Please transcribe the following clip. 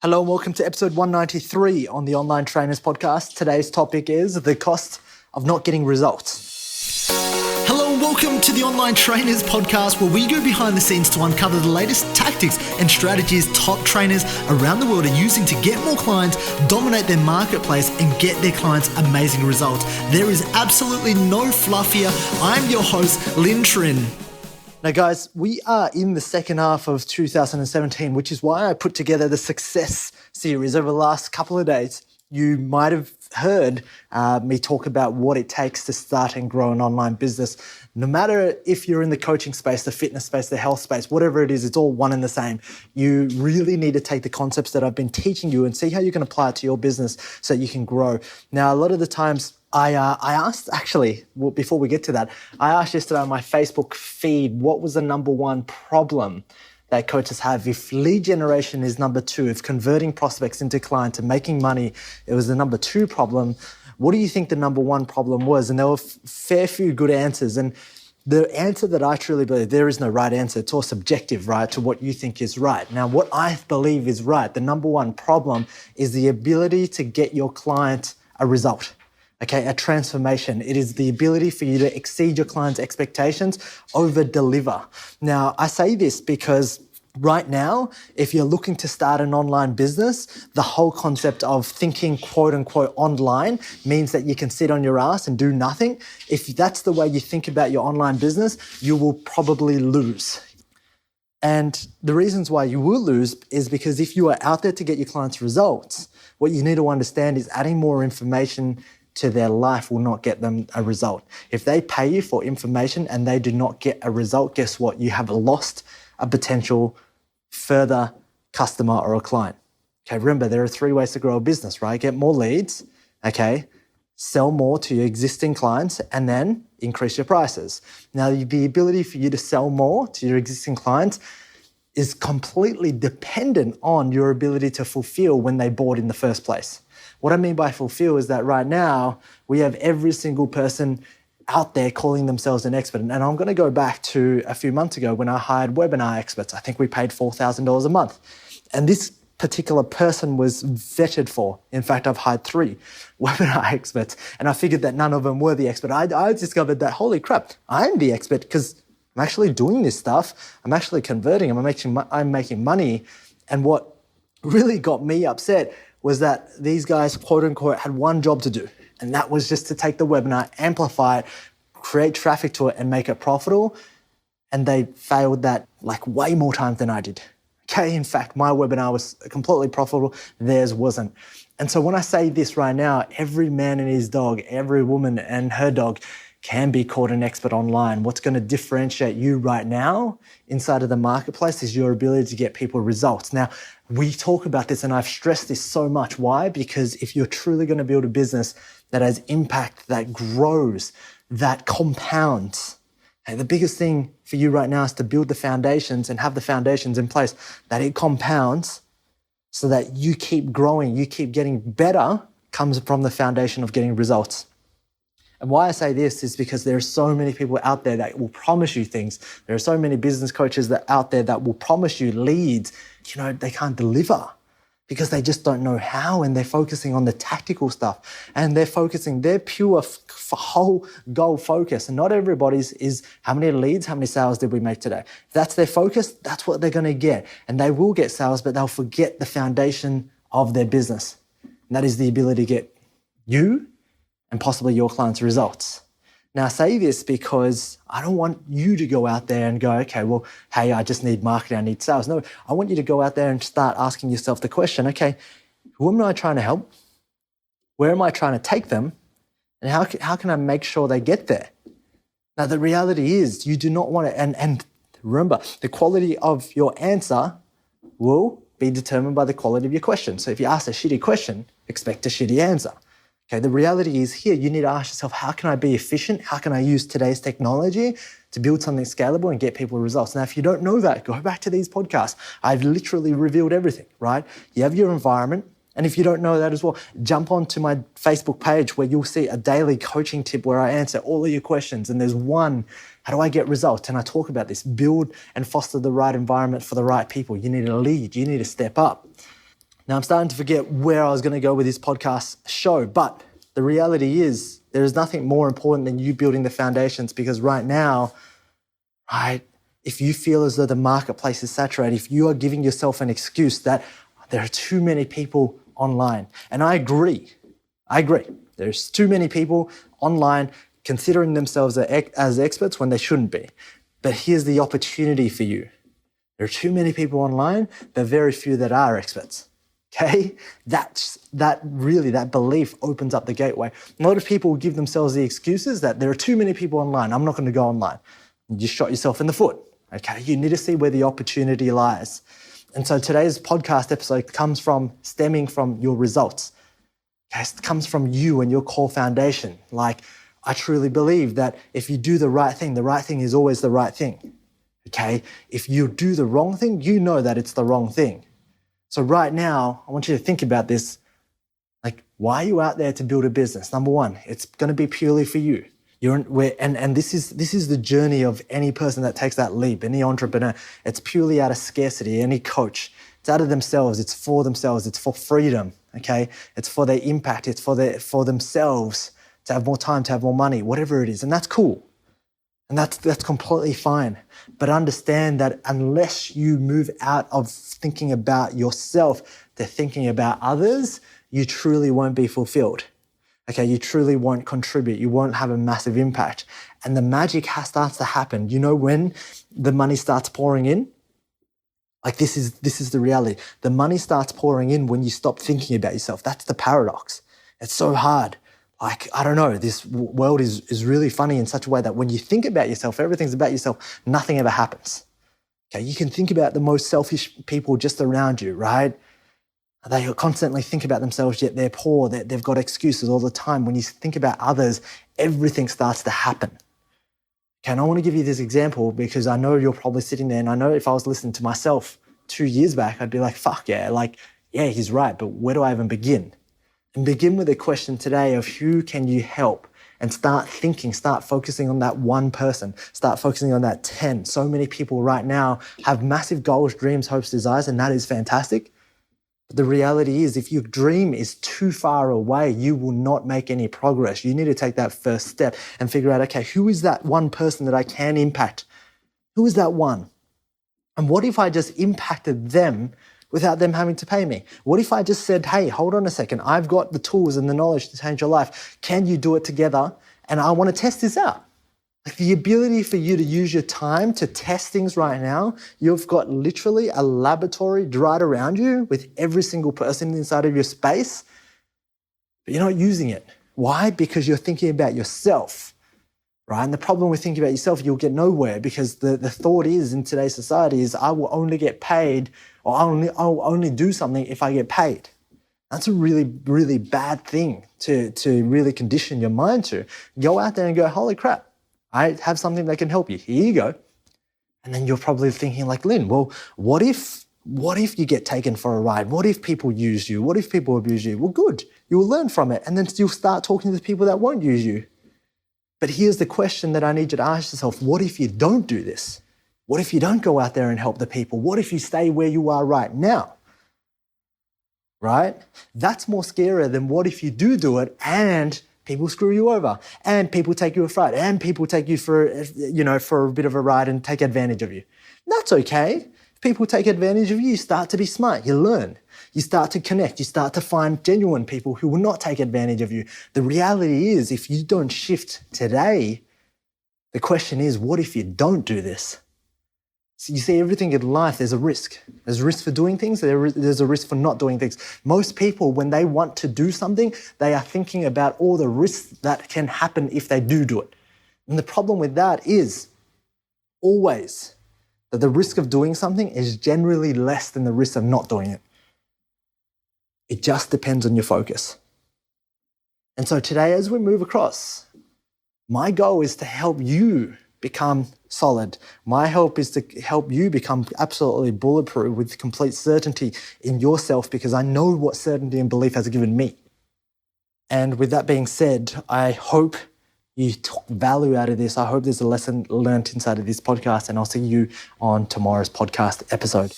Hello and welcome to episode 193 on the Online Trainers Podcast. Today's topic is the cost of not getting results. Hello and welcome to the Online Trainers Podcast, where we go behind the scenes to uncover the latest tactics and strategies top trainers around the world are using to get more clients, dominate their marketplace, and get their clients amazing results. There is absolutely no fluff here. I'm your host, Lynn Trin. Now, guys, we are in the second half of 2017, which is why I put together the Success series over the last couple of days. You might have heard me talk about what it takes to start and grow an online business. No matter if you're in the coaching space, the fitness space, the health space, whatever it is, it's all one and the same. You really need to take the concepts that I've been teaching you and see how you can apply it to your business so you can grow. Now, a lot of the times, I asked, actually, before we get to that, I asked yesterday on my Facebook feed, what was the number one problem that coaches have? If lead generation is number two, if converting prospects into clients and making money, it was the number two problem, what do you think the number one problem was? And there were a fair few good answers. And the answer that I truly believe, there is no right answer. It's all subjective, right, to what you think is right. Now, what I believe is right, the number one problem is the ability to get your client a result. Okay, a transformation. It is the ability for you to exceed your client's expectations, over deliver. Now, I say this because right now, if you're looking to start an online business, the whole concept of thinking quote unquote online means that you can sit on your ass and do nothing. If that's the way you think about your online business, you will probably lose. And the reasons why you will lose is because if you are out there to get your clients results, what you need to understand is adding more information to their life will not get them a result. If they pay you for information and they do not get a result, guess what? You have lost a potential further customer or a client. Okay, remember, there are three ways to grow a business, right? Get more leads, okay? Sell more to your existing clients, and then increase your prices. Now, the ability for you to sell more to your existing clients is completely dependent on your ability to fulfill when they bought in the first place. What I mean by fulfill is that right now, we have every single person out there calling themselves an expert. And I'm going to go back to a few months ago when I hired webinar experts. I think we paid $4,000 a month. And this particular person was vetted for. In fact, I've hired 3 webinar experts, and I figured that none of them were the expert. I discovered that, holy crap, I'm the expert because I'm actually doing this stuff. I'm actually converting. I'm making money. And what really got me upset was that these guys, quote unquote, had one job to do. And that was just to take the webinar, amplify it, create traffic to it, and make it profitable. And they failed that like way more times than I did. Okay, in fact, my webinar was completely profitable. Theirs wasn't. And so when I say this right now, every man and his dog, every woman and her dog can be called an expert online. What's going to differentiate you right now inside of the marketplace is your ability to get people results. Now, we talk about this and I've stressed this so much. Why? Because if you're truly going to build a business that has impact, that grows, that compounds, the biggest thing for you right now is to build the foundations and have the foundations in place, that it compounds so that you keep growing, you keep getting better, comes from the foundation of getting results. And why I say this is because there are so many people out there that will promise you things. There are so many business coaches out there that will promise you leads. They can't deliver because they just don't know how, and they're focusing on the tactical stuff, and they're pure whole goal focus. And not everybody's is how many leads, how many sales did we make today? If that's their focus, that's what they're going to get. And they will get sales, but they'll forget the foundation of their business. And that is the ability to get you and possibly your clients' results. Now, I say this because I don't want you to go out there and go, okay, well, hey, I just need marketing, I need sales. No, I want you to go out there and start asking yourself the question, okay, who am I trying to help? Where am I trying to take them? And how can I make sure they get there? Now, the reality is you do not want to, and remember, the quality of your answer will be determined by the quality of your question. So if you ask a shitty question, expect a shitty answer. Okay, the reality is here, you need to ask yourself, how can I be efficient? How can I use today's technology to build something scalable and get people results? Now, if you don't know that, go back to these podcasts. I've literally revealed everything, right? You have your environment. And if you don't know that as well, jump onto my Facebook page where you'll see a daily coaching tip where I answer all of your questions. And there's one, how do I get results? And I talk about this, build and foster the right environment for the right people. You need to lead, you need to step up. Now, I'm starting to forget where I was going to go with this podcast show, but the reality is there is nothing more important than you building the foundations, because right now, right, if you feel as though the marketplace is saturated, if you are giving yourself an excuse that there are too many people online, and I agree. There's too many people online considering themselves as experts when they shouldn't be. But here's the opportunity for you. There are too many people online, but very few that are experts. Okay? That belief opens up the gateway. A lot of people give themselves the excuses that there are too many people online. I'm not going to go online. You just shot yourself in the foot. Okay? You need to see where the opportunity lies. And so today's podcast episode stemming from your results. Okay? It comes from you and your core foundation. Like, I truly believe that if you do the right thing is always the right thing. Okay? If you do the wrong thing, you know that it's the wrong thing. So right now, I want you to think about this. Like, why are you out there to build a business? Number one, it's going to be purely for you. This is the journey of any person that takes that leap, any entrepreneur. It's purely out of scarcity, any coach. It's out of themselves. It's for themselves. It's for freedom, okay? It's for their impact. It's for themselves to have more time, to have more money, whatever it is. And that's cool. And that's completely fine. But understand that unless you move out of thinking about yourself to thinking about others, you truly won't be fulfilled. Okay, you truly won't contribute. You won't have a massive impact. And the magic starts to happen. You know when the money starts pouring in? Like this is the reality. The money starts pouring in when you stop thinking about yourself. That's the paradox. It's so hard. Like, I don't know, this world is really funny in such a way that when you think about yourself, everything's about yourself, nothing ever happens. Okay, you can think about the most selfish people just around you, right? They constantly think about themselves, yet they're poor, they've got excuses all the time. When you think about others, everything starts to happen. Okay, and I want to give you this example because I know you're probably sitting there, and I know if I was listening to myself 2 years back, I'd be like, fuck yeah, he's right, but where do I even begin? And begin with a question today of who can you help, and start focusing on that one person, start focusing on that 10. So many people right now have massive goals, dreams, hopes, desires, and that is fantastic. But the reality is if your dream is too far away, you will not make any progress. You need to take that first step and figure out, okay, who is that one person that I can impact? Who is that one? And what if I just impacted them without them having to pay me? What if I just said, hey, hold on a second, I've got the tools and the knowledge to change your life. Can you do it together? And I want to test this out. Like the ability for you to use your time to test things right now, you've got literally a laboratory right around you with every single person inside of your space, but you're not using it. Why? Because you're thinking about yourself. Right? And the problem with thinking about yourself, you'll get nowhere, because the thought is in today's society is I will only get paid, or I'll only do something if I get paid. That's a really, really bad thing to really condition your mind to. Go out there and go, holy crap, I have something that can help you. Here you go. And then you're probably thinking like, Lynn, well, what if you get taken for a ride? What if people use you? What if people abuse you? Well, good. You'll learn from it. And then you'll start talking to the people that won't use you. But here's the question that I need you to ask yourself. What if you don't do this? What if you don't go out there and help the people? What if you stay where you are right now? Right? That's more scarier than what if you do it and people screw you over, and people take you a fright, and people take you for a bit of a ride and take advantage of you. That's okay. If people take advantage of you, you start to be smart. You learn. You start to connect. You start to find genuine people who will not take advantage of you. The reality is, if you don't shift today, the question is, what if you don't do this? So you see, everything in life, there's a risk. There's a risk for doing things. There's a risk for not doing things. Most people, when they want to do something, they are thinking about all the risks that can happen if they do it. And the problem with that is always that the risk of doing something is generally less than the risk of not doing it. It just depends on your focus. And so today, as we move across, my goal is to help you become solid. My help is to help you become absolutely bulletproof with complete certainty in yourself, because I know what certainty and belief has given me. And with that being said, I hope you took value out of this. I hope there's a lesson learned inside of this podcast, and I'll see you on tomorrow's podcast episode.